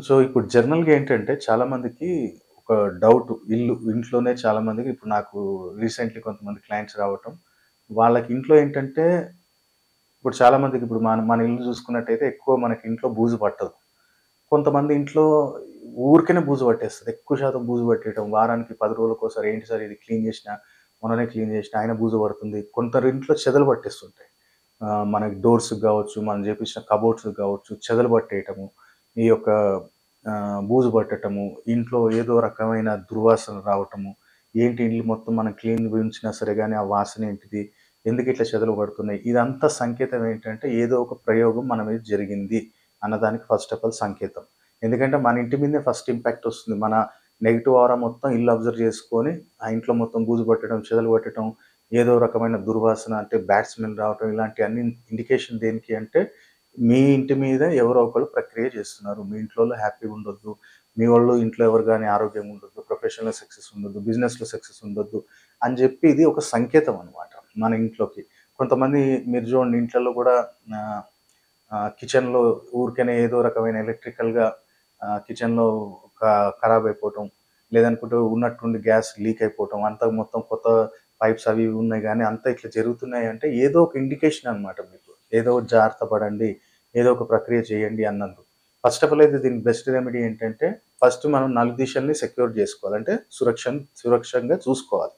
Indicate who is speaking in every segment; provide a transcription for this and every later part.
Speaker 1: So, ఇప్పుడు జనరల్‌గా ఏంటంటే చాలామందికి ఒక డౌట్ ఇంట్లోనే చాలామందికి ఇప్పుడు నాకు రీసెంట్‌లీ కొంతమంది క్లయింట్స్ రావటం, వాళ్ళకి ఇంట్లో ఏంటంటే ఇప్పుడు చాలామందికి ఇప్పుడు మన మన ఇల్లు చూసుకున్నట్టయితే ఎక్కువ మనకి ఇంట్లో బూజు పట్టదు. కొంతమంది ఇంట్లో ఊరికేనే బూజు పట్టేస్తది. ఎక్కువ శాతం బూజు పట్టేయటం, వారానికి 10 రోజులకోసారి ఏంటి సార్ ఇది క్లీన్ చేషినా, మొన్ననే క్లీన్ చేషినా అయినా బూజు పడుతుంది. కొందరి ఇంట్లో చెదలు పట్టేస్తుంటాయి. మనకి డోర్స్‌కి గావచ్చు, మనం చేపించిన కబోర్డ్స్‌కి గావచ్చు, చెదలు పట్టేయటము, ఈ యొక్క బూజు పట్టటము, ఇంట్లో ఏదో రకమైన దుర్వాసన రావటము, ఏంటి ఇల్లు మొత్తం మనం క్లీన్‌గా ఉంచినా సరే గాని ఆ వాసనేంటిది? ఎందుకిట్లా చెదలు పడుతున్నాయి? ఇదంతా సంకేతం ఏంటంటే ఏదో ఒక ప్రయోగం మన మీద జరిగింది అన్నదానికి ఫస్ట్ ఆఫ్ ఆల్ సంకేతం. ఎందుకంటే మన ఇంటి మీదనే ఫస్ట్ ఇంపాక్ట్ ఒస్తుంది. మన నెగెటివ్ ఆరా మొత్తం ఇల్లు అబ్జర్వ్ చేసుకొని, ఆ ఇంట్లో మొత్తం బూజు పట్టడం, చెదలు పట్టటం, ఏదో రకమైన దుర్వాసన అంటే బ్యాడ్ స్మెల్ రావటం ఇలాంటియన్నీ ఇండికేషన్ దేనికి అంటే, మీ ఇంటి మీద ఎవరో ఒకళ్ళు ప్రక్రియ చేస్తున్నారు. మీ ఇంట్లోళ్ళు హ్యాపీగా ఉండొద్దు. మీ వోళ్ళు ఇంట్లో ఎవరు గాని ఆరోగ్యంగా ఉండొద్దు. ప్రొఫెషన్‌లో సక్సెస్ ఉండొద్దు. బిజినెస్‌లో సక్సెస్ ఉండొద్దు అని చెప్పి ఇది ఒక సంకేతం అన్నమాట మన ఇంట్లోకి. కొంతమంది మీరు చూడండి ఇంట్లల్లో కూడా ఆహ్, కిచెన్‌లో ఊరికేనే ఏదో రకమైన ఎలక్ట్రికల్‌గా కిచెన్‌లో ఖరాబ్ అయిపోవటం, లేదనుకుంటే ఉన్నట్టుండి గ్యాస్ లీక్ అయిపోవటం, అంతా మొత్తం కొత్త పైప్స్ అవి ఇవి ఉన్నాయి గానీ, అంతా ఇట్లా జరుగుతున్నాయి అంటే ఏదో ఒక ఇండికేషన్ అన్నమాట మీకు. ఏదో ఒకటి జాగ్రత్త పడండి, ఏదో ఒక ప్రక్రియ చేయండి అన్నందుకు. ఫస్ట్ ఆఫ్ ఆల్ అయితే దీనికి బెస్ట్ రెమెడీ ఏంటంటే, ఫస్ట్ మనం నలుదిశల్ని సెక్యూర్ జేసుకోవాలి. అంటే సురక్షంగా చూసుకోవాలి.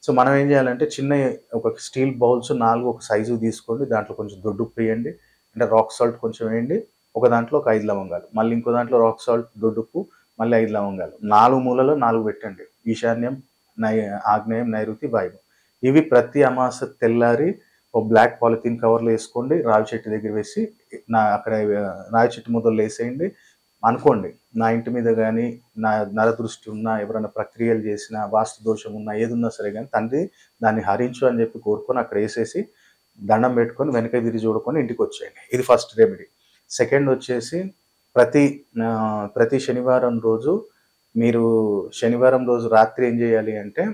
Speaker 1: సో, మనం ఏం జేయాలంటే చిన్నయి ఒక స్టీల్ బౌల్స్ 4 ఒక సైజువి తీసుకోండి. దాంట్లో కొంచెం దొడ్డుప్పేయండి. అంటే రాక్ సాల్ట్ కొంచెం వేయండి. ఒక దాంట్లో ఒక 5 లవంగాలు. మళ్ళీ ఇంకో దాంట్లో రాక్ సాల్ట్, దొడ్డుప్పు, మళ్ళీ 5 లవంగాలు. 4 మూలలో 4 పెట్టండి. ఈశాన్యం, నై ఆగ్నేయం, నైరుతి, వాయువ్యం. ఇవి ప్రతి అమావాస్య తెల్లారి ఓ బ్లాక్ పాలిథీన్ కవర్‌లో ఏసుకోండి. రావి చెట్టు దగ్గర వేసి అక్కడ రావి చెట్టు మొదల్లో ఏసేయండి. అనుకోండి, నా ఇంటి మీద గాని, నరదృష్టి ఉన్నా, ఎవరైనా ప్రక్రియలు చేసినా, వాస్తు దోషం ఉన్నా, ఏదున్నా సరే గాని తండ్రి దాన్ని హరించు అని చెప్పి కోరుకొని అక్కడేసేసి, దండం పెట్టుకొని వెనక్కి తిరిగి చూడకుండా ఇంటికొచ్చేయండి. ఇది ఫస్ట్ రెమెడీ. సెకండ్ వచ్చేసి ప్రతి ప్రతి శనివారం రోజు మీరు శనివారం రోజు రాత్రి ఏం చేయాలి అంటే,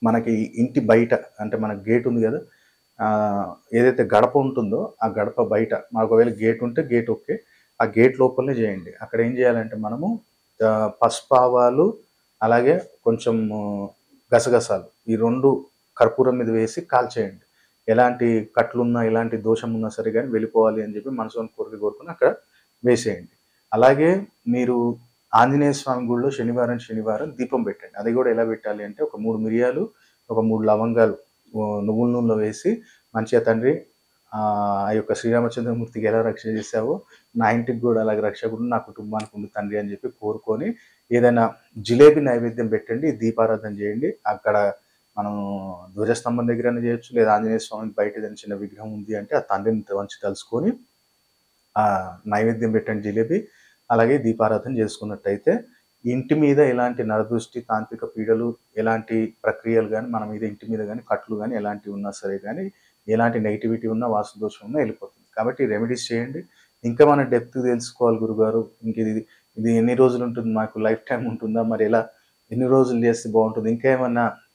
Speaker 1: మనకి ఇంటి బయట అంటే మన గేట్ ఉంది గదా! ఏదైతే గడప ఉంటుందో, ఆ గడప బయట మనకు ఒకవేళ గేట్ ఉంటే గేట్ ఓకే. ఆ గేట్ లోపలనే చేయండి. అక్కడ ఏం చేయాలంటే మనము పసుపావాలు, అలాగే కొంచెము గసగసాలు ఈ 2 కర్పూరం మీద వేసి కాల్చేయండి. ఎలాంటి కట్లున్నా, ఎలాంటి దోషమున్నా సరే గాని వెళ్ళిపోవాలి అని చెప్పి మనసులోని కోరిక కోరుకొని అక్కడ వేసేయండి. అలాగే మీరు ఆంజనేయ స్వామి గుడిలో శనివారం దీపం పెట్టండి. అది గూడా ఎలా పెట్టాలి అంటే ఒక 3 మిరియాలు, ఒక 3 లవంగాలు నువ్వుల నూనెలో వేసి మంచిగా తండ్రి ఆ యొక్క శ్రీరామచంద్రమూర్తికి ఎలా రక్ష చేశావో నా ఇంటికి గూడా అలాగే రక్షకుడు నా కుటుంబానికి ఉండు తండ్రి అని చెప్పి కోరుకొని ఏదైనా జిలేబీ నైవేద్యం పెట్టండి. దీపారాధన చేయండి. అక్కడ మనం ధ్వజస్తంభం దగ్గరైనా చేయొచ్చు. లేదా ఆంజనేయ స్వామికి బయట ఏదైనా చిన్న విగ్రహం ఉంది అంటే ఆ తండ్రిని వంచి తలుసుకొని నైవేద్యం పెట్టండి జిలేబీ. అలాగే దీపారాధన చేసుకున్నట్టయితే ఇంటి మీద ఎలాంటి నరదృష్టి, తాంత్రిక పీడలు, ఎలాంటి ప్రక్రియలు గాని, మన మీద ఇంటి మీద గాని, కట్లు గాని ఎలాంటివి ఉన్నా సరే గాని, ఎలాంటి నెగటివిటీ ఉన్నా, వాస్తు దోషం ఉన్నా ఎళ్ళిపోతుంది. కాబట్టి రెమెడీస్ చేయండి. ఇంకా మన డెప్త్ తెలుసుకోవాలి గురుగారు. ఇది ఎన్ని రోజులుంటుంది? మాకు లైఫ్ టైమ్ ఉంటుందా? మరెలా? ఎన్ని రోజులు చేస్తే బావుంటుంది?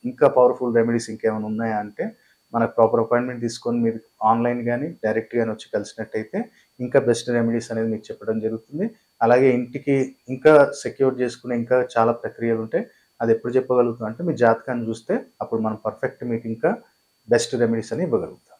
Speaker 1: ఇంకా పవర్‌ఫుల్ రెమెడీస్ ఇంకేమైనా ఉన్నాయా అంటే, మనకు ప్రాపర్ అపాయింట్‌మెంట్ తీసుకొని మీరు ఆన్‌లైన్ గాని, డైరెక్ట్ గాని వచ్చి కలిసినట్టయితే ఇంకా బెస్ట్ రెమెడీస్ అనేది మీకు చెప్పడం జరుగుతుంది. అలాగే ఇంటికి ఇంకా సెక్యూర్ చేసుకునే ఇంకా చాలా ప్రక్రియలుంటాయి. అదెప్పుడు చెప్పగలుగుతాం అంటే మీ జాతకాన్ని చూస్తే అప్పుడు మనం పర్ఫెక్ట్ మీకు ఇంకా బెస్ట్ రెమెడీస్ అని ఇవ్వగలుగుతాం.